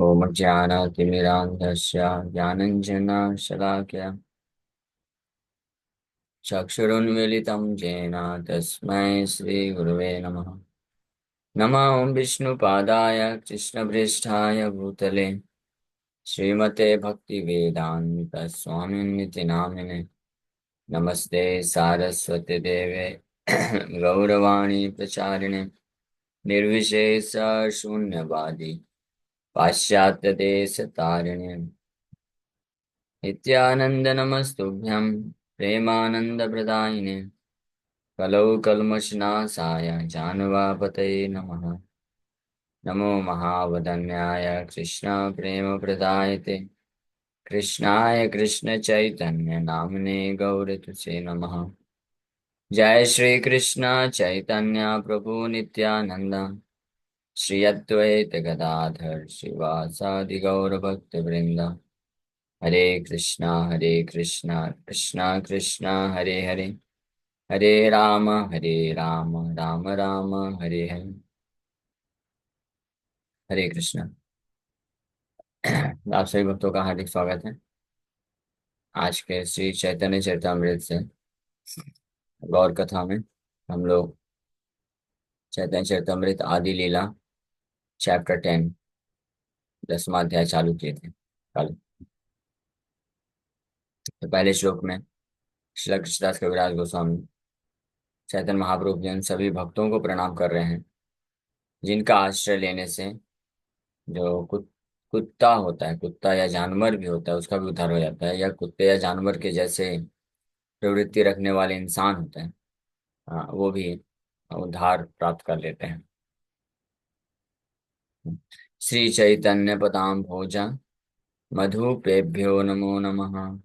ॐ ज्ञानातिमिरान्धस्य ज्ञानञ्जनशलाकया चक्षुरुन्मीलितं येन तस्मै श्रीगुरवे नमः। नमः ॐ विष्णुपादाय कृष्णप्रेष्ठाय भूतले श्रीमते भक्तिवेदान्तस्वामिनिति नामिने। नमस्ते सारस्वती देवे गौरवाणी प्रचारिणे निर्विशेष शून्यवादी पाश्चात्यदेशतारिणे नित्यानंद नमस्तुभ्यं प्रेमानंदप्रदायिने कलौ कल्मषनाशाय जानवापतये नमः। नमो महावदन्याय कृष्ण प्रेम प्रदायते कृष्णाय कृष्ण चैतन्य नामने गौरतुसे नमः। जय श्री कृष्ण चैतन्य प्रभु नित्यानंद श्री अद्वैत गदाधर श्रीवासादि गौर भक्त वृंद। हरे कृष्णा कृष्णा कृष्णा हरे हरे हरे राम राम राम हरे हरे। हरे कृष्णा। आप सभी भक्तों का हार्दिक स्वागत है आज के श्री चैतन्य चरितमृत से गौर कथा में। हम लोग चैतन्य चरितमृत आदि लीला चैप्टर 10 10वां अध्याय चालू किए थे कल। तो पहले श्लोक में श्रील कृष्णदास कविराज गोस्वामी चैतन्य महाप्रभु जी उन सभी भक्तों को प्रणाम कर रहे हैं जिनका आश्रय लेने से जो कुत्ता होता है, कुत्ता या जानवर भी होता है, उसका भी उद्धार हो जाता है, या कुत्ते या जानवर के जैसे प्रवृत्ति रखने वाले इंसान होते हैं, हाँ, वो भी उद्धार प्राप्त कर लेते हैं। श्री चैतन्य पदाम भोजा मधुपेभ्यो नमो नमः।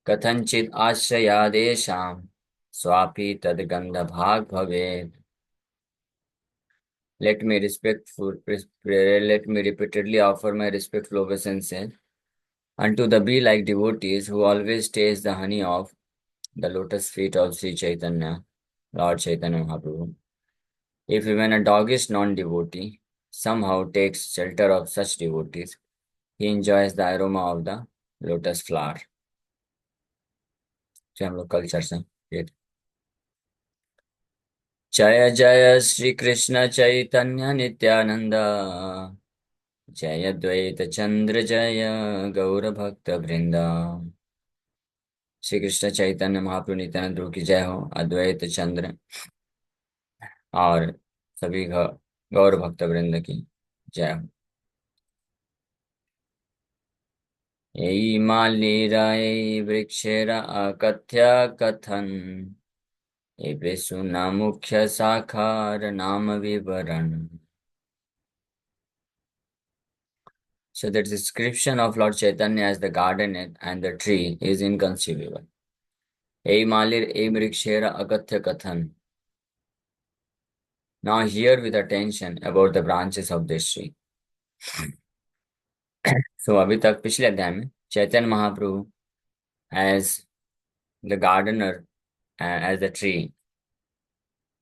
कथंचित आश्रयादेशां स्वापि तद्गंधभाग भवेत्। Let me repeatedly offer my respectful obeisances unto the bee-like devotees who always taste the honey of the lotus feet of Sri Chaitanya, Lord Chaitanya Mahaprabhu. If even a doggish non-devotee somehow takes shelter of such devotees, he enjoys the aroma of the lotus flower. जो हम लोग कल चर्चा किए थे। जय जय श्री कृष्ण चैतन्य नित्यानंद जय द्वैत चंद्र जय गौर भक्त वृंदा। श्री कृष्ण चैतन्य महाप्रभु नित्यानंद प्रभु की जय हो, अद्वैत चंद्र और सभी गौर भक्त वृंद की जय हो। यही मालीराय वृक्षेर अकथ्य कथन ये सुना मुख्य साकार नाम विवरण। So the description of Lord Chaitanya as the garden and the tree is inconceivable. Ei malir ei vrikshera akathya kathan. Now hear with attention about the branches of this tree. So अभी तक पिछले अध्याय में Chaitanya Mahaprabhu as the gardener, as the tree,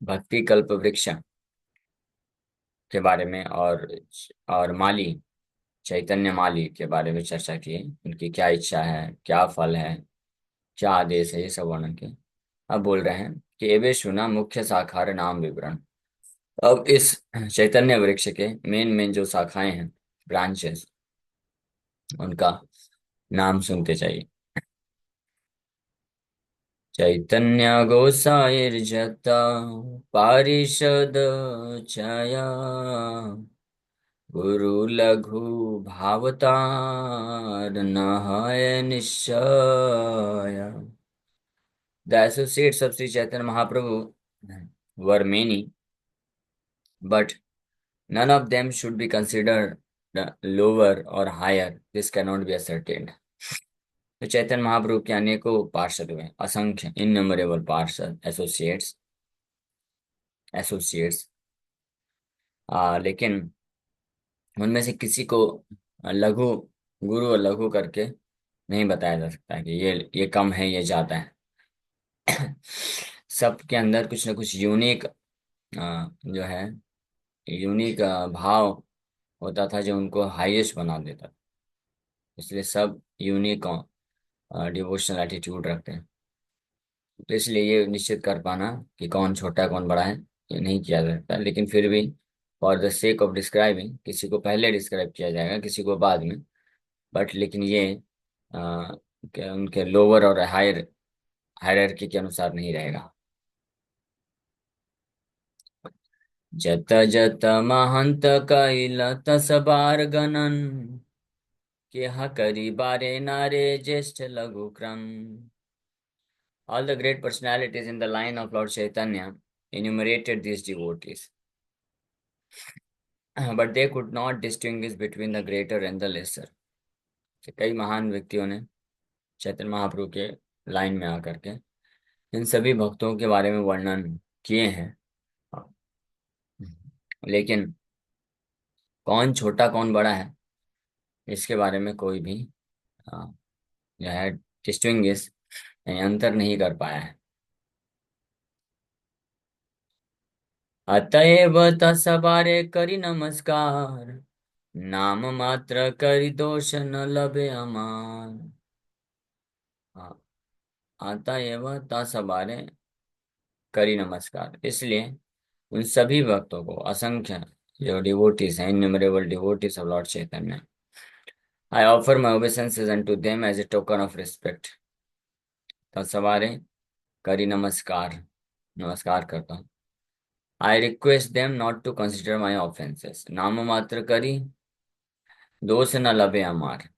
भक्ति कल्प वृक्ष के बारे में और माली चैतन्य माली के बारे में चर्चा की। उनकी क्या इच्छा है, क्या फल है, क्या आदेश है, ये सब वर्णन किए। अब बोल रहे हैं कि एवे सुना मुख्य शाखार नाम विवरण। अब इस चैतन्य वृक्ष के मेन मेन जो शाखाएं हैं, ब्रांचेस, उनका नाम सुनते चाहिए। चैतन्य गोसाईर्जता पारिषद छाया गुरु लघु भावतार नहाय निश्चय। The associates of Sri Chaitanya Mahaprabhu were many, but none of them should be considered lower or higher. This cannot be ascertained. तो चैतन्य महाप्रभु के अनेकों पार्षद हुए, असंख्य इनमेरेबल पार्षद, एसोसिएट्स, लेकिन उनमें से किसी को लघु, गुरु और लघु करके नहीं बताया जा सकता कि ये कम है, ये ज्यादा है। सबके अंदर कुछ ना कुछ यूनिक जो है, यूनिक भाव होता था जो उनको हाईएस्ट बना देता। इसलिए सब यूनिक डिवोशनल एटीट्यूड रखते हैं। तो इसलिए ये निश्चित कर पाना कि कौन छोटा है कौन बड़ा है, ये नहीं किया जा सकता। लेकिन फिर भी for the sake of describing, किसी को पहले डिस्क्राइब किया जाएगा, किसी को बाद में। बट लेकिन ये उनके लोअर और हायर हायरार्की के अनुसार नहीं रहेगा। जत जत महंत कैल तस बार गणन, केहा करी बारे नारे ज्येष्ठ लघु क्रम। All the great personalities in the line of Lord Chaitanya enumerated these devotees, but they could not distinguish between the greater and the lesser. तो कई महान व्यक्तियों ने चैतन्य महाप्रभु के लाइन में आकर के इन सभी भक्तों के बारे में वर्णन किए हैं। लेकिन कौन छोटा कौन बड़ा है, इसके बारे में कोई भी अ, जो है डिस्टिंग्विश यानी अंतर नहीं कर पाया है। अतएव तत्सबारे करी नमस्कार, नाम मात्र करी दोष न लभे अमान। हाँ, अतएव तत्सबारे करी नमस्कार, इसलिए उन सभी भक्तों को, असंख्य जो डिवोटीज हैं, innumerable devotees of Lord Chaitanya, I offer my obeisances unto them as a token of respect. तत्सबारे करी नमस्कार, नमस्कार करता हूँ। I request them not to consider my offences, नाम मात्र करी दोष न लभे हमार।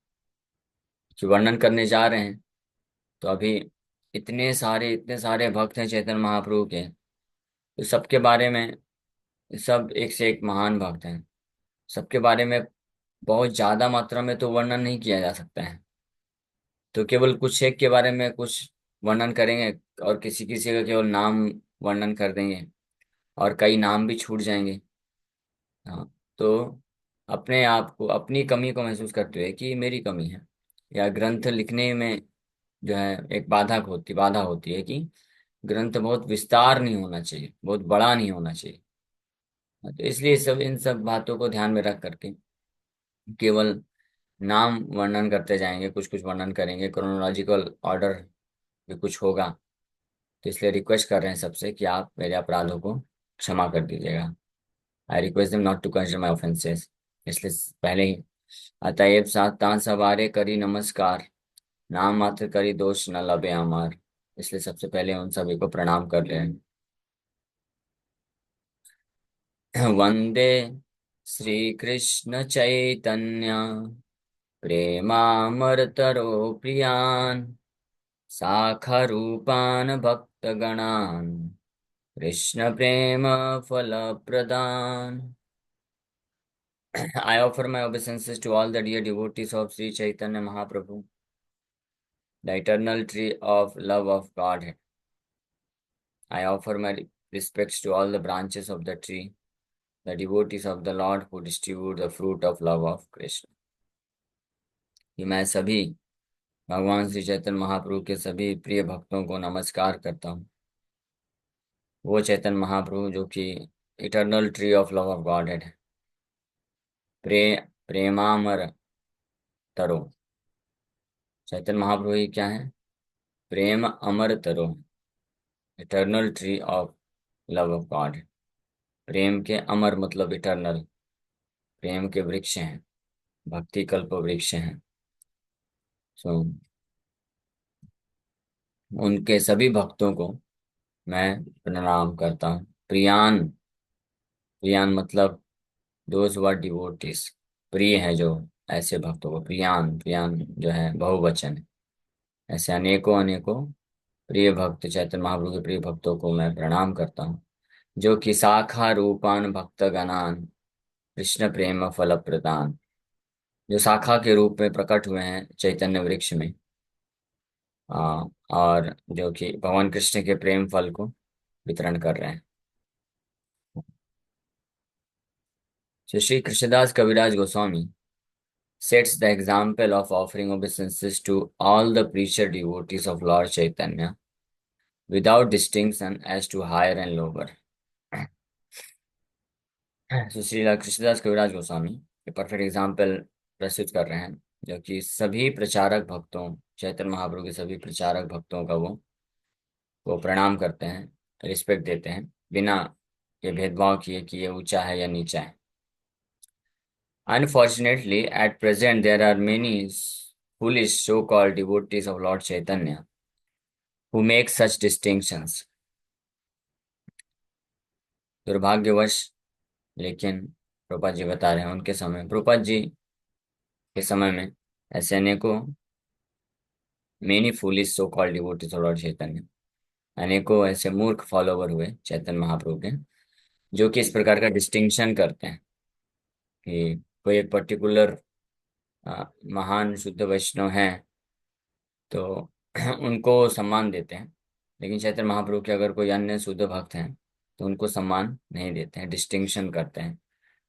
कि वर्णन करने जा रहे हैं तो अभी इतने सारे भक्त हैं चैतन्य महाप्रभु के, तो सबके बारे में, सब एक से एक महान भक्त हैं, सबके बारे में बहुत ज्यादा मात्रा में तो वर्णन नहीं किया जा सकता है। तो केवल कुछ एक के बारे में कुछ वर्णन करेंगे और किसी किसी का केवल नाम वर्णन कर देंगे और कई नाम भी छूट जाएंगे। हाँ, तो अपने आप को, अपनी कमी को महसूस करते हुए कि ये मेरी कमी है, या ग्रंथ लिखने में जो है एक बाधा होती है कि ग्रंथ बहुत विस्तार नहीं होना चाहिए, बहुत बड़ा नहीं होना चाहिए। तो इसलिए सब इन सब बातों को ध्यान में रख करके केवल नाम वर्णन करते जाएंगे, कुछ कुछ वर्णन करेंगे, क्रोनोलॉजिकल ऑर्डर भी कुछ होगा। तो इसलिए रिक्वेस्ट कर रहे हैं सबसे कि आप मेरे अपराधों को क्षमा कर दीजिएगा। I request them not to consider my offences. इसलिए पहले ही अतएव साता सवारे करी नमस्कार, नाम मात्र करी दोष न लबे हमार। इसलिए सबसे पहले उन सभी को प्रणाम कर रहे हैं। वंदे श्री कृष्ण चैतन्य प्रेमामरतरो प्रियान्, साखा रूपान् भक्तगणान्, कृष्ण प्रेम फल प्रदान। I offer my obeisances to all the dear devotees of Sri Chaitanya Mahaprabhu, the eternal tree of love of God. I offer my respects to all the branches of the tree, the devotees of the Lord who distribute the fruit of love of Krishna। कि मैं सभी भगवान श्री चैतन्य महाप्रभु के सभी प्रिय भक्तों को नमस्कार करता हूँ। वो चैतन्य महाप्रभु जो कि eternal tree of love of God है, प्रे प्रेमामर तरो। चैतन्य महाप्रभु ही क्या है? प्रेम अमर तरो, eternal tree of love of God. प्रेम के अमर मतलब इटर्नल, प्रेम के वृक्ष हैं, भक्ति कल्प वृक्ष हैं। सो उनके सभी भक्तों को मैं प्रणाम करता हूँ। प्रियान, प्रियान मतलब दोज वर डिवोटीज, प्रिय है जो ऐसे भक्तों को, प्रियान, प्रियान जो है बहुवचन है। ऐसे अनेकों अनेकों प्रिय भक्त, चैतन्य महाप्रभु के प्रिय भक्तों को मैं प्रणाम करता हूँ, जो कि शाखा रूपान भक्त गणान, कृष्ण प्रेम फल प्रदान, जो शाखा के रूप में प्रकट हुए हैं चैतन्य वृक्ष में, आ, और जो कि भगवान कृष्ण के प्रेम फल को वितरण कर रहे हैं। So Sri Krishnadas Kaviraj Goswami sets the example of offering obeisances to all the preacher devotees of Lord Chaitanya without distinction as to higher and lower. So Sri Krishnadas Kaviraj Goswami perfect example प्रस्तुत कर रहे हैं, जो कि सभी प्रचारक भक्तों, चैतन्य महाप्रभु के सभी प्रचारक भक्तों का वो प्रणाम करते हैं, रिस्पेक्ट देते हैं, बिना ये भेदभाव किए कि ये ऊंचा है या नीचा है। Unfortunately, at present, there are many foolish so-called devotees of Lord Chaitanya who make such distinctions. दुर्भाग्यवश, लेकिन प्रभुपाद जी बता रहे हैं उनके समय, प्रभुपाद जी के समय में ऐसे अनेकों many foolish so called devotees of Lord Chaitanya, अनेकों ऐसे मूर्ख फॉलोवर हुए चैतन्य महाप्रभु के, जो कि इस प्रकार का डिस्टिंक्शन करते हैं कि कोई एक पर्टिकुलर महान शुद्ध वैष्णव है तो उनको सम्मान देते हैं, लेकिन चैतन्य महाप्रभु के अगर कोई अन्य शुद्ध भक्त हैं तो उनको सम्मान नहीं देते हैं, डिस्टिंक्शन करते हैं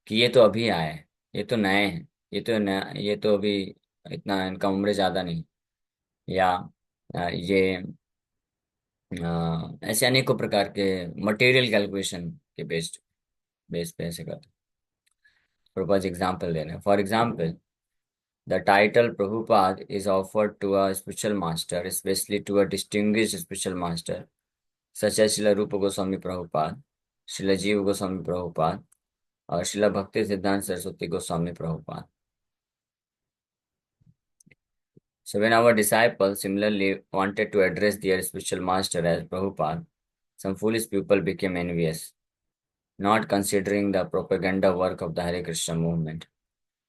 कि ये तो अभी आए हैं, ये तो नए हैं, ये तो नया, ये तो अभी इतना इनका उम्र ज़्यादा नहीं, या ये ऐसे अनेकों प्रकार के मटेरियल कैलकुलेशन के बेस्ड बेस पे ऐसे करते हैं। प्रपोज एग्जाम्पल दे रहे हैं, for example the title Prabhupada is offered to a spiritual master, especially to a distinguished spiritual master, such as Srila Rupa Goswami Prabhupada, Srila Jiva Goswami Prabhupada, or Srila Bhakti Siddhanta Saraswati Goswami Prabhupada. So when our disciples similarly wanted to address their spiritual master as Prabhupada, some foolish people became envious, not considering the propaganda work of the Hare Krishna movement.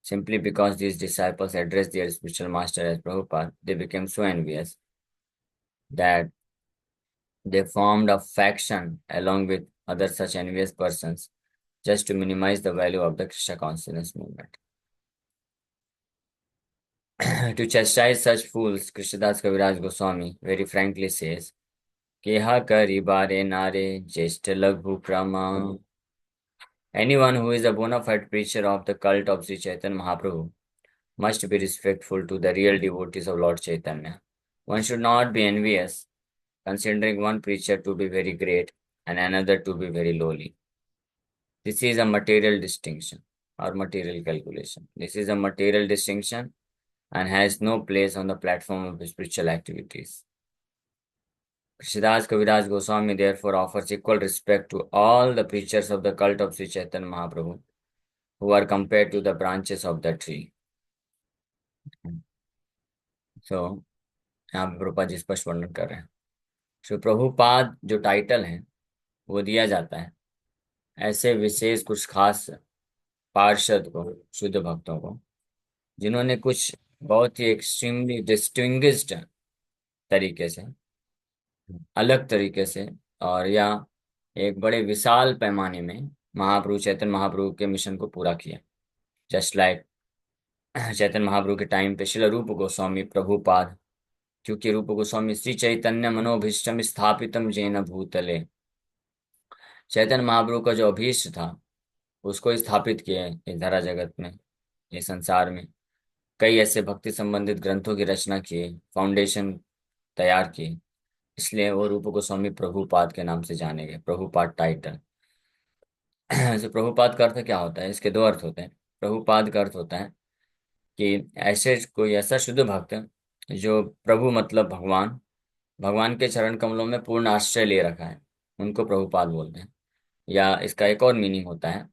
Simply because these disciples addressed their spiritual master as Prabhupada, they became so envious that they formed a faction along with other such envious persons just to minimize the value of the Krishna consciousness movement. To chastise such fools, Krishnadas Kaviraj Goswami very frankly says, Keha kari bare nare jeshta laghu krama. Anyone who is a bona fide preacher of the cult of Sri Chaitanya Mahaprabhu must be respectful to the real devotees of Lord Chaitanya. One should not be envious, considering one preacher to be very great and another to be very lowly. This is a material distinction or material calculation. This is a material distinction and has no place on the platform of spiritual activities. Krishnadas Kaviraj Goswami therefore offers equal respect to all the preachers of the cult of Sri Chaitanya Mahaprabhu who are compared to the branches of the tree. So, यहाँ पे प्रभुपाद जी स्पष्ट वर्णन कर रहे हैं। श्री प्रभुपाद जो title है वो दिया जाता है ऐसे विशेष कुछ खास पार्षद को, शुद्ध भक्तों को, जिन्होंने कुछ बहुत ही एक्सट्रीमली डिस्टिंग्विश्ड तरीके से, अलग तरीके से, और या एक बड़े विशाल पैमाने में महाप्रभु चैतन्य महाप्रभु के मिशन को पूरा किया। जस्ट लाइक चैतन्य महाप्रभु के टाइम पे श्रील रूप गोस्वामी प्रभुपाद, क्योंकि रूप गोस्वामी श्री चैतन्य मनोभीष्टम स्थापितम जैन भूतले, चैतन्य महाप्रभु का जो अभीष्ट था उसको स्थापित किया है इस धरा जगत में, इस संसार में। कई ऐसे भक्ति संबंधित ग्रंथों की रचना किए, फाउंडेशन तैयार किए, इसलिए वो रूप गोस्वामी प्रभुपाद के नाम से जाने गए, प्रभुपाद टाइटल। तो प्रभुपाद का अर्थ क्या होता है? इसके दो अर्थ होते हैं। प्रभुपाद का अर्थ होता है कि ऐसे कोई ऐसा शुद्ध भक्त जो प्रभु मतलब भगवान, भगवान के चरण कमलों में पूर्ण आश्रय ले रखा है, उनको प्रभुपाद बोलते हैं। या इसका एक और मीनिंग होता है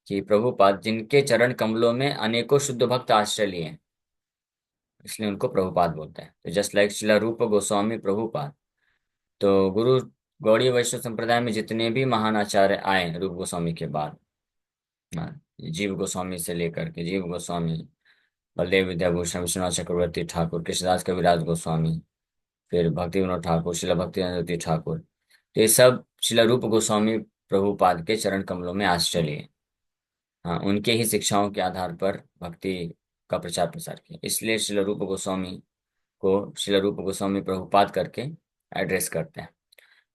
कि प्रभुपाद जिनके चरण कमलों में अनेकों शुद्ध भक्त आश्रय लिए हैं, इसलिए उनको प्रभुपाद बोलते हैं। तो जस्ट लाइक श्रील रूप गोस्वामी प्रभुपाद, तो गुरु गौड़ीय वैष्णव संप्रदाय में जितने भी महान आचार्य आए रूप गोस्वामी के बाद, जीव गोस्वामी से लेकर के जीव गोस्वामी, बलदेव विद्याभूषण, विश्वनाथ चक्रवर्ती ठाकुर, कृष्णदास कविराज गोस्वामी, फिर भक्ति विनोद ठाकुर, शिला भक्ति ठाकुर, तो ये सब शिला रूप गोस्वामी प्रभुपाद के चरण कमलों में आश्रय लिए। हाँ, उनके ही शिक्षाओं के आधार पर भक्ति का प्रचार प्रसार किया, इसलिए शिला रूप गोस्वामी को शिला रूप गोस्वामी प्रभुपाद करके एड्रेस करते हैं।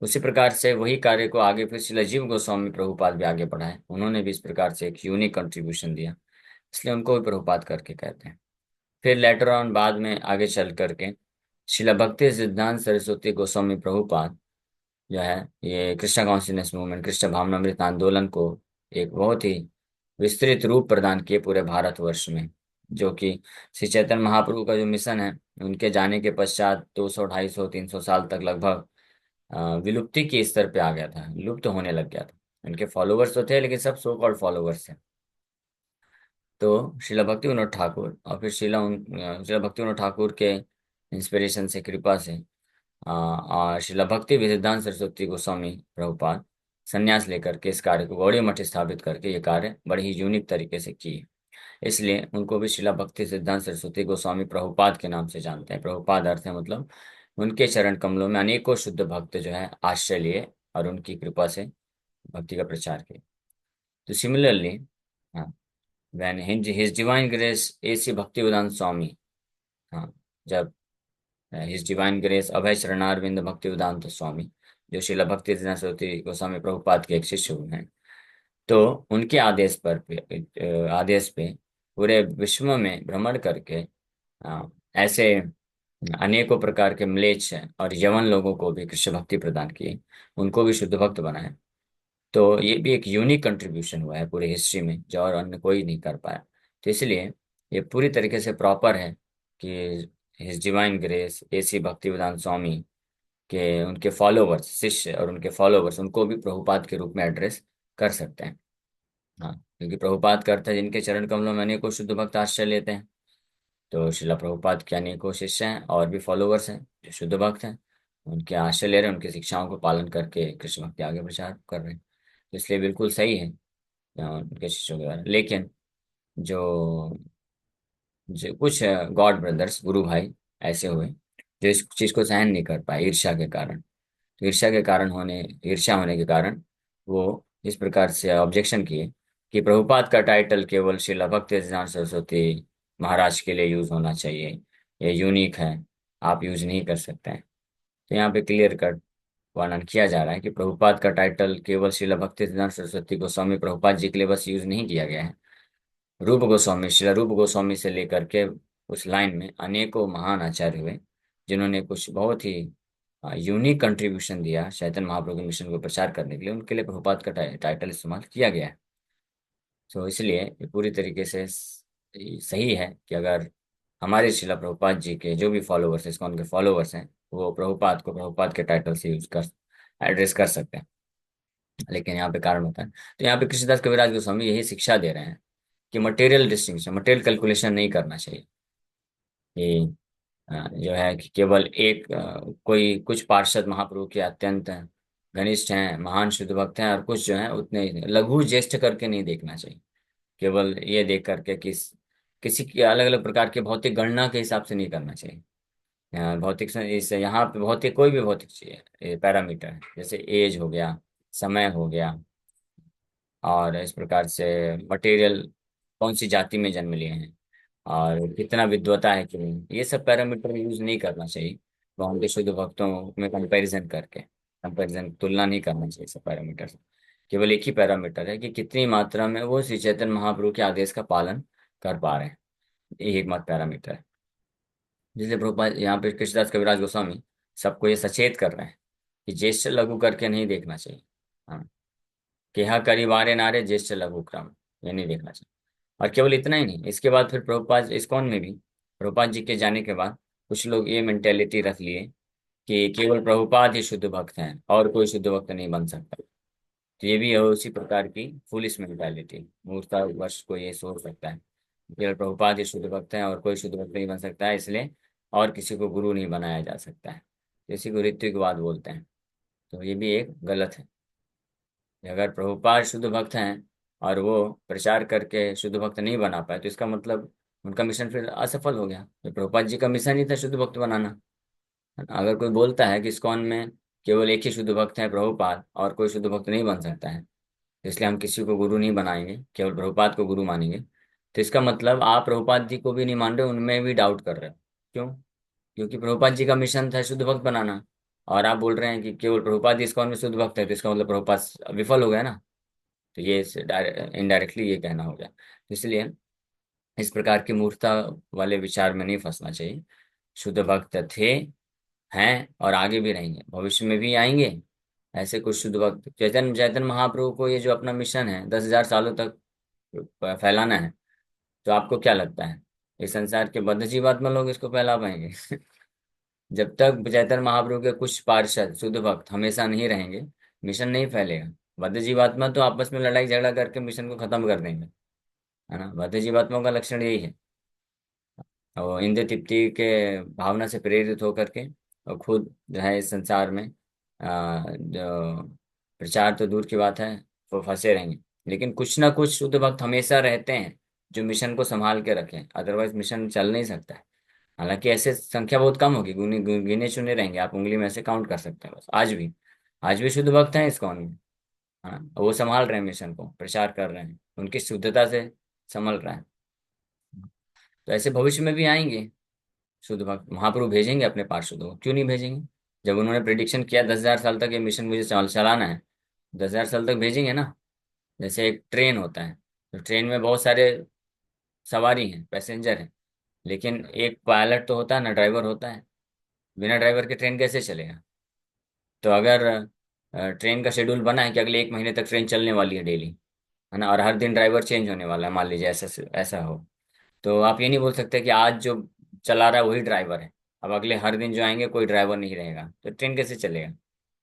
उसी प्रकार से वही कार्य को आगे फिर शिला जीव गोस्वामी प्रभुपाद भी आगे बढ़ाए, उन्होंने भी इस प्रकार से एक यूनिक कंट्रीब्यूशन दिया, इसलिए उनको भी प्रभुपाद करके कहते हैं। फिर लेटर ऑन बाद में आगे चल करके शिला भक्ति सिद्धांत सरस्वती गोस्वामी प्रभुपाद जो है, ये कृष्णा कॉन्शियसनेस मूवमेंट, कृष्ण भावनामृत आंदोलन को एक बहुत ही विस्तृत रूप प्रदान किए पूरे भारतवर्ष में, जो कि श्री चैतन्य महाप्रभु का जो मिशन है, उनके जाने के पश्चात 200 250 300 साल तक लगभग विलुप्ति के स्तर पे आ गया था, लुप्त होने लग गया था। उनके फॉलोवर्स तो थे, लेकिन सब सो कॉल्ड फॉलोवर्स थे। तो शिला भक्ति विनोद ठाकुर और फिर शिला भक्ति विनोद ठाकुर के इंस्पिरेशन से, कृपा से, और शिला भक्ति सिद्धांत सरस्वती गोस्वामी प्रभुपाद संन्यास लेकर के इस कार्य को गौड़ी मठ स्थापित करके ये कार्य बड़े ही यूनिक तरीके से किए। इसलिए उनको भी शिला भक्ति सिद्धांत सरस्वती गोस्वामी प्रभुपाद के नाम से जानते हैं। प्रभुपाद अर्थ है मतलब उनके चरण कमलों में अनेकों शुद्ध भक्त जो है आश्रय लिए और उनकी कृपा से भक्ति का प्रचार किया। तो सिमिलरली, हाँ, when his divine grace AC भक्ति वेदांत स्वामी, हाँ, जब हिज डिवाइन ग्रेस अभय शरणारविंद भक्ति वेदांत स्वामी, जो शिला भक्ति सिद्धांत सरस्वती गोस्वामी प्रभुपाद के एक शिष्य हुए हैं, तो उनके आदेश पे पूरे विश्व में भ्रमण करके ऐसे अनेकों प्रकार के म्लेच्छ और यवन लोगों को भी कृष्ण भक्ति प्रदान की, उनको भी शुद्ध भक्त बनाए। तो ये भी एक यूनिक कंट्रीब्यूशन हुआ है पूरी हिस्ट्री में, जो और अन्य कोई नहीं कर पाया। तो इसलिए ये पूरी तरीके से प्रॉपर है कि हिज डिवाइन ग्रेस एसी भक्ति वेदांत स्वामी के उनके फॉलोवर्स, शिष्य और उनके फॉलोवर्स, उनको भी प्रभुपाद के रूप में एड्रेस कर सकते हैं। हाँ, क्योंकि प्रभुपाद करते हैं जिनके चरण कमलों में अनेकों शुद्ध भक्त आश्रय लेते हैं। तो शिला प्रभुपाद के अनेकों शिष्य हैं और भी फॉलोवर्स हैं जो शुद्ध भक्त हैं, उनके आश्रय ले रहे हैं, उनकी शिक्षाओं को पालन करके कृष्ण भक्ति आगे प्रचार कर रहे हैं। तो इसलिए बिल्कुल सही है उनके शिष्यों के बारे में। लेकिन जो जो कुछ गॉड ब्रदर्स, गुरु भाई ऐसे हुए जो इस चीज को सहन नहीं कर पाए ईर्ष्या के कारण। तो ईर्ष्या होने के कारण वो इस प्रकार से ऑब्जेक्शन किए कि प्रभुपाद का टाइटल केवल श्रीला भक्ति सिद्धांत सरस्वती महाराज के लिए यूज होना चाहिए, ये यूनिक है, आप यूज नहीं कर सकते हैं। तो यहाँ पे क्लियर कट वर्णन किया जा रहा है कि प्रभुपाद का टाइटल केवल श्रीला भक्ति सिद्धांत सरस्वती गोस्वामी प्रभुपाद जी के लिए बस यूज नहीं किया गया है। रूप गोस्वामी, श्रीला रूप गोस्वामी से लेकर के उस लाइन में अनेकों महान आचार्य हुए जिन्होंने कुछ बहुत ही यूनिक कंट्रीब्यूशन दिया चैतन्य महाप्रभु के मिशन को प्रचार करने के लिए, उनके लिए प्रभुपाद का टाइटल इस्तेमाल किया गया है। तो इसलिए ये पूरी तरीके से सही है कि अगर हमारे शिला प्रभुपाद जी के जो भी फॉलोवर्स हैं, इस्कॉन के फॉलोवर्स हैं, वो प्रभुपाद को प्रभुपाद के टाइटल से यूज कर एड्रेस कर सकते हैं। लेकिन यहाँ पे कारण होता है। तो यहाँ पे कृष्णदास कविराज गोस्वामी यही शिक्षा दे रहे हैं कि मटेरियल डिस्टिंक्शन, मटेरियल कैलकुलेशन नहीं करना चाहिए। कि जो है कि केवल एक कोई कुछ पार्षद महाप्रभु के अत्यंत घनिष्ठ हैं, महान शुद्ध भक्त हैं, और कुछ जो है उतने लघु ज्येष्ठ करके नहीं देखना चाहिए। केवल ये देख करके किसी की अलग अलग प्रकार के भौतिक गणना के हिसाब से नहीं करना चाहिए। इस यहाँ पे भौतिक कोई भी भौतिक चीज पैरामीटर है, जैसे एज हो गया, समय हो गया, और इस प्रकार से मटेरियल, कौन सी जाति में जन्म लिए हैं, और कितना विद्वता है कि नहीं, ये सब पैरामीटर यूज नहीं करना चाहिए। वहाँ के शुद्ध भक्तों में कंपैरिजन करके, कंपैरिजन तुलना नहीं करना चाहिए सब पैरामीटर से। केवल एक ही पैरामीटर है कि कितनी मात्रा में वो श्री चैतन्य महाप्रभु के आदेश का पालन कर पा रहे हैं, यही एकमात्र पैरामीटर है। जिसलिए प्रभुपाद यहाँ पे कृष्णदास कविराज गोस्वामी सबको ये सचेत कर रहे हैं कि ज्येष्ठ लघु करके नहीं देखना चाहिए। हाँ, केहा करी वारे नारे ज्येष्ठ लघु क्रम, ये नहीं देखना चाहिए। और केवल इतना ही नहीं, इसके बाद फिर प्रभुपाद इस्कॉन में भी प्रभुपाद जी के जाने के बाद कुछ लोग ये मेंटेलिटी रख लिए कि केवल प्रभुपाद ही शुद्ध भक्त हैं और कोई शुद्ध भक्त नहीं बन सकता। तो ये भी है उसी प्रकार की फुलिश मेंटेलिटी, मूर्खता वर्ष को ये सोच सकता है केवल प्रभुपाद ही शुद्ध भक्त हैं और कोई शुद्ध भक्त नहीं बन सकता है, इसलिए और किसी को गुरु नहीं बनाया जा सकता है। तो इसी को ऋत्विकवाद बोलते हैं। तो ये भी एक गलत है। अगर प्रभुपाद शुद्ध भक्त हैं और वो प्रचार करके शुद्ध भक्त नहीं बना पाए, तो इसका मतलब उनका मिशन फिर असफल हो गया। तो प्रभुपाद जी का मिशन ही था शुद्ध भक्त बनाना। अगर कोई बोलता है कि इस्कॉन में केवल एक ही शुद्ध भक्त है प्रभुपाद और कोई शुद्ध भक्त नहीं बन सकता है, तो इसलिए हम किसी को गुरु नहीं बनाएंगे, केवल प्रभुपाद को गुरु मानेंगे, तो इसका मतलब आप प्रभुपाद जी को भी नहीं मान रहे, उनमें भी डाउट कर रहे हो। क्यों? क्योंकि प्रभुपाद जी का मिशन था शुद्ध भक्त बनाना, और आप बोल रहे हैं कि केवल प्रभुपाद जी इस्कॉन में शुद्ध भक्त है, तो इसका मतलब प्रभुपाद विफल हो गया ना। तो ये इनडायरेक्टली ये कहना हो गया। तो इसलिए इस प्रकार की मूर्खता वाले विचार में नहीं फंसना चाहिए। शुद्ध भक्त थे, हैं, और आगे भी रहेंगे, भविष्य में भी आएंगे ऐसे कुछ शुद्ध भक्त। चैतन्य चैतन्य महाप्रभु को ये जो अपना मिशन है 10,000 सालों तक फैलाना है, तो आपको क्या लगता है इस संसार के बद्ध जीवात्मा लोग इसको फैला पाएंगे? जब तक चैतन्य महाप्रभु के कुछ पार्षद शुद्ध भक्त हमेशा नहीं रहेंगे, मिशन नहीं फैलेगा। बद्ध जीवात्मा तो आपस में लड़ाई झगड़ा करके मिशन को खत्म कर देंगे, है ना। बद्ध जीवात्माओं का लक्षण यही है। और इंद्र तृप्ति के भावना से प्रेरित होकर के और खुद जो है इस संसार में जो प्रचार तो दूर की बात है, वो फंसे रहेंगे। लेकिन कुछ ना कुछ शुद्ध भक्त हमेशा रहते हैं जो मिशन को संभाल के रखें, अदरवाइज मिशन चल नहीं सकता है। हालांकि ऐसे संख्या बहुत कम होगी, गिने चुने रहेंगे, आप उंगली में ऐसे काउंट कर सकते हैं बस। आज भी शुद्ध भक्त हैं इस्कॉन में। हाँ, वो संभाल रहे हैं मिशन को, प्रचार कर रहे हैं, उनकी शुद्धता से संभल रहा है। तो ऐसे भविष्य में भी आएंगे शुद्ध भक्त, महाप्रभु भेजेंगे अपने पार्षदों को, क्यों नहीं भेजेंगे। जब उन्होंने प्रिडिक्शन किया 10,000 साल तक ये मिशन मुझे चलाना है, 10,000 साल तक भेजेंगे ना। जैसे एक ट्रेन होता है, तो ट्रेन में बहुत सारे सवारी हैं, पैसेंजर हैं, लेकिन एक पायलट तो होता है ना, ड्राइवर होता है। बिना ड्राइवर के ट्रेन कैसे चलेगा। तो अगर ट्रेन का शेड्यूल बना है कि अगले 1 महीने तक ट्रेन चलने वाली है डेली, है ना, और हर दिन ड्राइवर चेंज होने वाला है, मान लीजिए ऐसा ऐसा हो, तो आप ये नहीं बोल सकते कि आज जो चला रहा है वही ड्राइवर है, अब अगले हर दिन जो आएंगे कोई ड्राइवर नहीं रहेगा, तो ट्रेन कैसे चलेगा।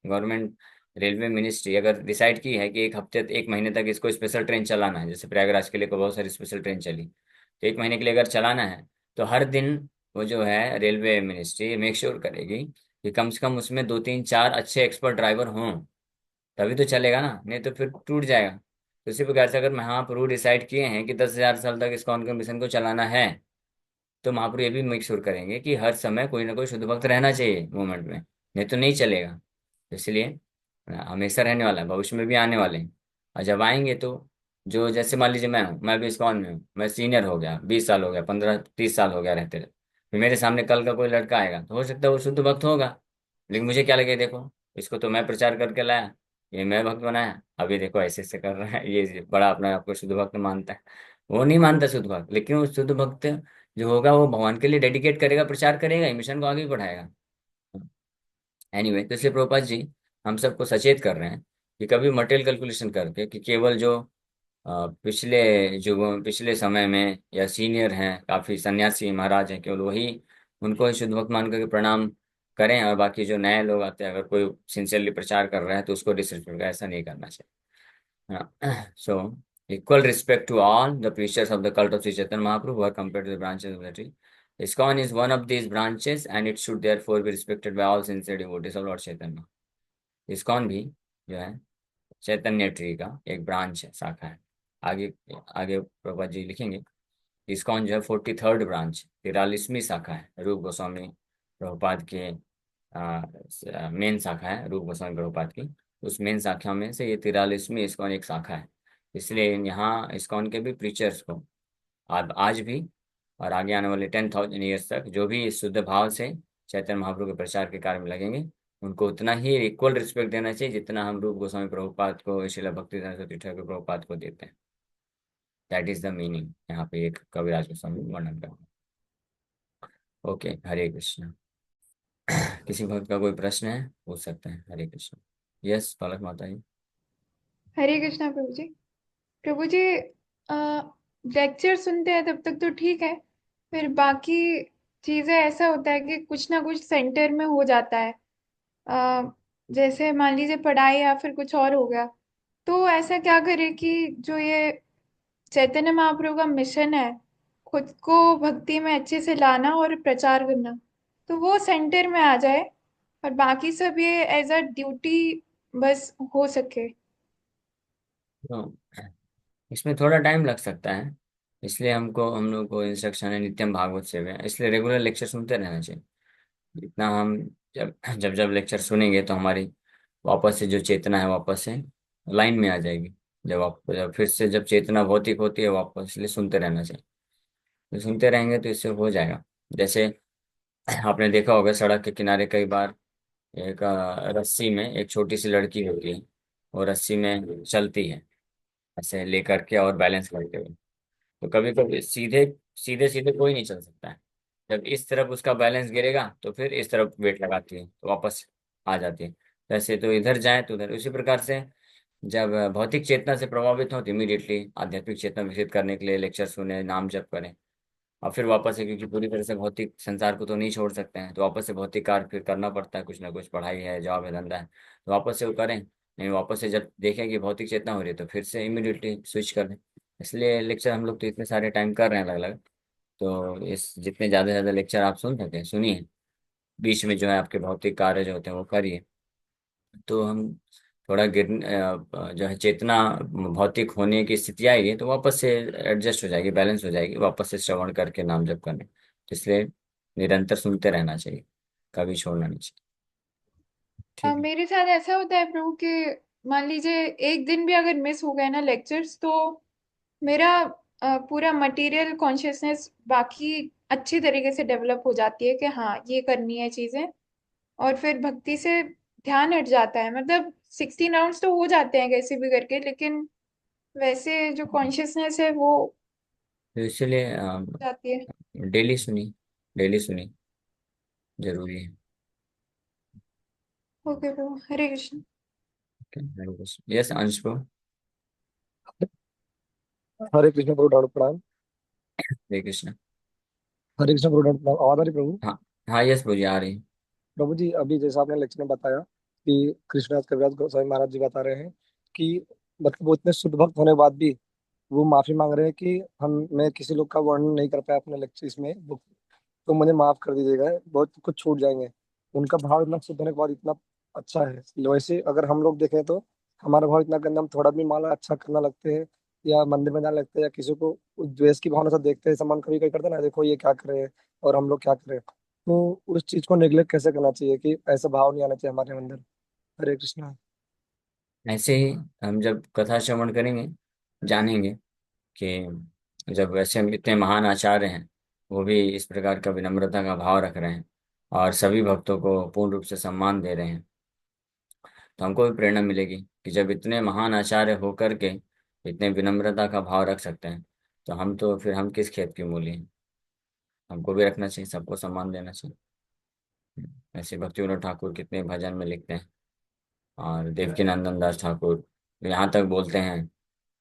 गवर्नमेंट, रेलवे मिनिस्ट्री अगर डिसाइड की है कि 1 महीने तक इसको स्पेशल ट्रेन चलाना है, जैसे प्रयागराज के लिए को बहुत सारी स्पेशल ट्रेन चली, तो 1 महीने के लिए अगर चलाना है, तो हर दिन वो जो है रेलवे मिनिस्ट्री मेक श्योर करेगी कि कम से कम उसमें 2 3 4 अच्छे एक्सपर्ट ड्राइवर हों, तभी तो चलेगा ना, नहीं तो फिर टूट जाएगा। तो इसी प्रकार से अगर महाप्रभु डिसाइड किए हैं कि 10,000 साल तक इस कॉन के मिशन को चलाना है, तो महाप्रभु ये भी मेक श्योर करेंगे कि हर समय कोई ना कोई शुद्ध भक्त रहना चाहिए मूवमेंट में, नहीं तो नहीं चलेगा। तो इसलिए हमेशा रहने वाला है, भविष्य में भी आने वाले हैं। और जब आएंगे तो जो, जैसे मान लीजिए मैं भी इस्कॉन में हूँ, मैं सीनियर हो गया, 20 साल हो गया, 15 30 साल हो गया रहते रहते, फिर मेरे सामने कल का कोई लड़का आएगा तो हो सकता है वो शुद्ध भक्त होगा, लेकिन मुझे क्या लगे, देखो इसको तो मैं प्रचार करके लाया, ये मैं भक्त बनाया, अभी देखो ऐसे ऐसे कर रहा है, ये बड़ा अपने आप को शुद्ध भक्त मानता है। वो नहीं मानता शुद्ध भक्त, लेकिन वो शुद्ध भक्त जो होगा वो भगवान के लिए डेडिकेट करेगा, प्रचार करेगा, मिशन को आगे भी बढ़ाएगा। तो इसलिए प्रभुपाद जी हम सबको सचेत कर रहे हैं कि कभी मटेरियल कैलकुलेशन करके कि केवल जो पिछले युगों, पिछले समय में या सीनियर हैं, काफी सन्यासी महाराज हैं, केवल वही उनको ही शुद्ध भक्त मान करके प्रणाम करें, और बाकी जो नए लोग आते हैं अगर कोई सिंसियरली प्रचार कर रहा है तो उसको डिसरिस्पेक्ट, ऐसा नहीं करना चाहिए। सो equal respect to all the preachers of the cult of Sri Chaitanya Mahaprabhu who are compared to the branches of the tree. ISKCON is one of these branches and it should therefore be respected by all sincere devotees of Lord Chaitanya. ISKCON भी जो है चैतन्य tree का एक branch है, शाखा है। आगे आगे प्रभुपाद जी लिखेंगे, ISKCON जो है 43rd ब्रांच, 43वीं शाखा है, रूप गोस्वामी प्रभुपाद के मेन शाखा है, रूप गोस्वामी प्रभुपाद की। उस मेन शाखा में से ये 43वीं ISKCON एक शाखा है। इसलिए यहाँ ISKCON के भी प्रीचर्स को आज भी और आगे आने वाले 10,000 ईयर्स तक जो भी इस शुद्ध भाव से चैतन्य महाप्रभु के प्रचार के कार्य में लगेंगे, उनको उतना ही इक्वल रिस्पेक्ट देना चाहिए जितना हम रूप गोस्वामी प्रभुपाद को, श्रील भक्ति सरस्वती ठाकुर प्रभुपाद को देते हैं। दैट इज द मीनिंग यहाँ पे एक कविराज गोस्वामी वर्णन कर। ओके, हरे कृष्ण। किसी भक्त का कोई प्रश्न है पूछ सकते हैं। हरे कृष्ण। यस, पलक माता जी। हरे कृष्णा प्रभु जी। प्रभु जी, लेक्चर सुनते हैं तब तक तो ठीक है, फिर बाकी चीजें ऐसा होता है कि कुछ ना कुछ सेंटर में हो जाता है। अ, जैसे मान लीजिए पढ़ाई या फिर कुछ और हो गया, तो ऐसा क्या करें कि जो ये चैतन्य महाप्रभु का मिशन है, खुद को भक्ति में अच्छे से लाना और प्रचार करना, तो वो सेंटर में आ जाए और बाकी सब ये एज अ ड्यूटी बस हो सके। तो इसमें थोड़ा टाइम लग सकता है, इसलिए हम लोग को इंस्ट्रक्शन है नित्यम भागवत सेवा, इसलिए रेगुलर लेक्चर सुनते रहना चाहिए। जितना हम जब जब जब लेक्चर सुनेंगे तो हमारी वापस से जो चेतना है वापस से लाइन में आ जाएगी। जब फिर से जब चेतना भौतिक होती है वापस, इसलिए सुनते रहना चाहिए। तो सुनते रहेंगे तो इससे हो जाएगा। जैसे आपने देखा होगा सड़क के किनारे कई बार एक रस्सी में एक छोटी सी लड़की होती है, वो रस्सी में चलती है ऐसे लेकर के और बैलेंस करते हुए। तो कभी कभी सीधे सीधे सीधे कोई नहीं चल सकता है, जब इस तरफ उसका बैलेंस गिरेगा तो फिर इस तरफ वेट लगाती है तो वापस आ जाती है। वैसे तो इधर जाए तो उधर, उसी प्रकार से जब भौतिक चेतना से प्रभावित हो तो इमीडिएटली आध्यात्मिक चेतना विकसित करने के लिए लेक्चर सुने, नाम जप करें। और फिर वापस से, क्योंकि पूरी तरह से भौतिक संसार को तो नहीं छोड़ सकते हैं, तो वापस से भौतिक कार्य फिर करना पड़ता है, कुछ ना कुछ पढ़ाई है, जॉब है, धंधा है, तो वापस से वो करें। नहीं, वापस से जब देखें कि भौतिक चेतना हो रही है तो फिर से इमीडिएटली स्विच कर दें। इसलिए लेक्चर हम लोग तो इतने सारे टाइम कर रहे हैं अलग अलग। तो इस जितने ज़्यादा से ज़्यादा लेक्चर आप सुन सकें सुनिए। बीच में जो है आपके भौतिक कार्य जो होते हैं वो करिए। तो हम थोड़ा जो है चेतना भौतिक होने की स्थिति आएगी तो वापस से एडजस्ट हो जाएगी, बैलेंस हो जाएगी, वापस से श्रवण करके नाम जप करने। तो इसलिए निरंतर सुनते रहना चाहिए, कभी छोड़ना नहीं चाहिए। ठीक है। मेरे साथ ऐसा होता है प्रभु कि मान लीजिए एक दिन भी अगर मिस हो गए ना लेक्चर्स, तो मेरा पूरा मटेरियल कॉन्शियसनेस बाकी अच्छी तरीके से डेवलप हो जाती है कि हाँ ये करनी है चीजें। और फिर भक्ति से ध्यान हट जाता है, मतलब 16 राउंड्स तो हो जाते हैं कैसे भी करके, लेकिन वैसे जो कॉन्शियसनेस है वो तो इसीलिए जाती है। डेली सुनी, डेली सुनी, जरूरी है। ओके प्रभु, हरे कृष्ण। यस अंश को। हरे कृष्ण प्रभु, दंड प्रणाम। हरे कृष्ण। हरे कृष्ण प्रभु, दंड प्रणाम। आवाज आ रही प्रभु? हाँ, हाँ, यस मुझे आ रही। प्रभु जी, अभी जैसा आपने लेक्चर में बताया कि कृष्णदास कविराज गोस्वामी महाराज जी बता रहे हैं कि मतलब वो इतने शुद्ध भक्त होने के बाद भी वो माफी मांग रहे हैं कि हम मैं किसी लोग का वर्णन नहीं कर पाया अपने लेक्चर इसमें बुक, तो मुझे माफ कर दीजिएगा, बहुत कुछ छूट जाएंगे। उनका भाव इतना शुद्ध होने के बाद इतना अच्छा है। वैसे अगर हम लोग देखें तो हमारा भाव इतना गंदा, हम थोड़ा भी माला अच्छा करना लगते हैं या मंदिर में जाने लगते हैं या किसी को उस द्वेष की भावना से देखते हैं, सम्मान कभी कभी करते हैं ना, देखो ये क्या कर रहे हैं और हम लोग क्या कर रहे हैं। तो उस चीज को नेग्लेक्ट कैसे करना चाहिए कि ऐसा भाव नहीं आना चाहिए हमारे अंदर। हरे कृष्णा। ऐसे ही हम जब कथा श्रवण करेंगे, जानेंगे कि जब वैसे हम इतने महान आचार्य हैं, वो भी इस प्रकार का विनम्रता का भाव रख रहे हैं और सभी भक्तों को पूर्ण रूप से सम्मान दे रहे हैं, तो हमको भी प्रेरणा मिलेगी कि जब इतने महान आचार्य होकर के इतने विनम्रता का भाव रख सकते हैं, तो हम तो फिर हम किस खेत की मूली हैं। हमको भी रखना चाहिए, सबको सम्मान देना चाहिए। ऐसे भक्ति विनोद ठाकुर कितने भजन में लिखते हैं, और देवकी नंदन दास ठाकुर यहाँ तक बोलते हैं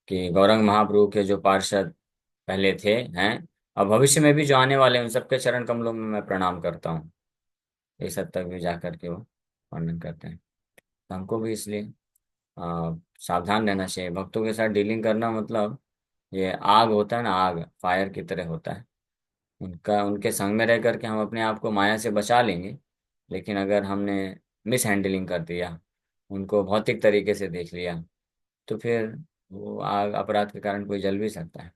कि गौरंग महाप्रभु के जो पार्षद पहले थे, हैं, और भविष्य में भी जो आने वाले हैं, उन सबके चरण कमलों में मैं प्रणाम करता हूँ। इस हद तक भी जा करके वो वर्णन करते हैं। तो हमको भी इसलिए सावधान रहना चाहिए। भक्तों के साथ डीलिंग करना मतलब ये आग होता है ना, आग फायर की तरह होता है। उनका उनके संग में रह करके हम अपने आप को माया से बचा लेंगे, लेकिन अगर हमने मिस हैंडलिंग कर दिया, उनको भौतिक तरीके से देख लिया, तो फिर वो आग अपराध के कारण कोई जल भी सकता है।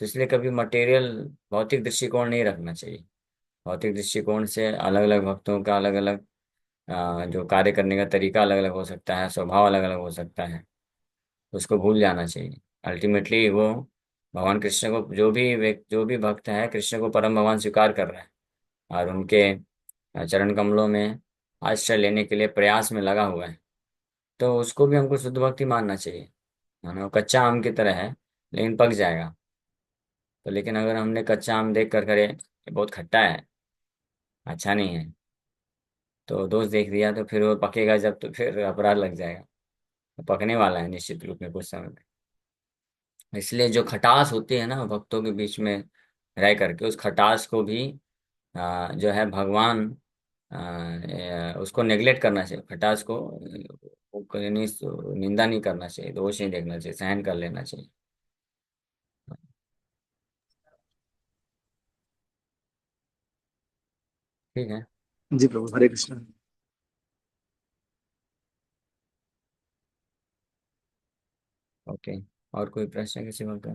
तो इसलिए कभी मटेरियल भौतिक दृष्टिकोण नहीं रखना चाहिए। भौतिक दृष्टिकोण से अलग अलग भक्तों का अलग अलग जो कार्य करने का तरीका अलग अलग हो सकता है, स्वभाव अलग अलग हो सकता है, उसको भूल जाना चाहिए। अल्टीमेटली वो भगवान कृष्ण को, जो भी भक्त है कृष्ण को परम भगवान स्वीकार कर रहा है और उनके चरण कमलों में आश्रय लेने के लिए प्रयास में लगा हुआ है, तो उसको भी हमको शुद्ध भक्ति मानना चाहिए। मानो वो कच्चा आम की तरह है, लेकिन पक जाएगा। तो लेकिन अगर हमने कच्चा आम देख कर करे ये बहुत खट्टा है, अच्छा नहीं है, तो दोष देख दिया, तो फिर वो पकेगा जब तो फिर अपराध लग जाएगा। वो पकने वाला है निश्चित रूप में कुछ समय में। इसलिए जो खटास होती है ना भक्तों के बीच में रह करके, उस खटास को भी जो है भगवान उसको नेग्लेक्ट करना चाहिए। खटास को निंदा नहीं करना चाहिए, दोष नहीं देखना चाहिए, सहन कर लेना चाहिए। ठीक है। जी प्रभु, हरे कृष्णा। ओके। और कोई प्रश्न किसी और का?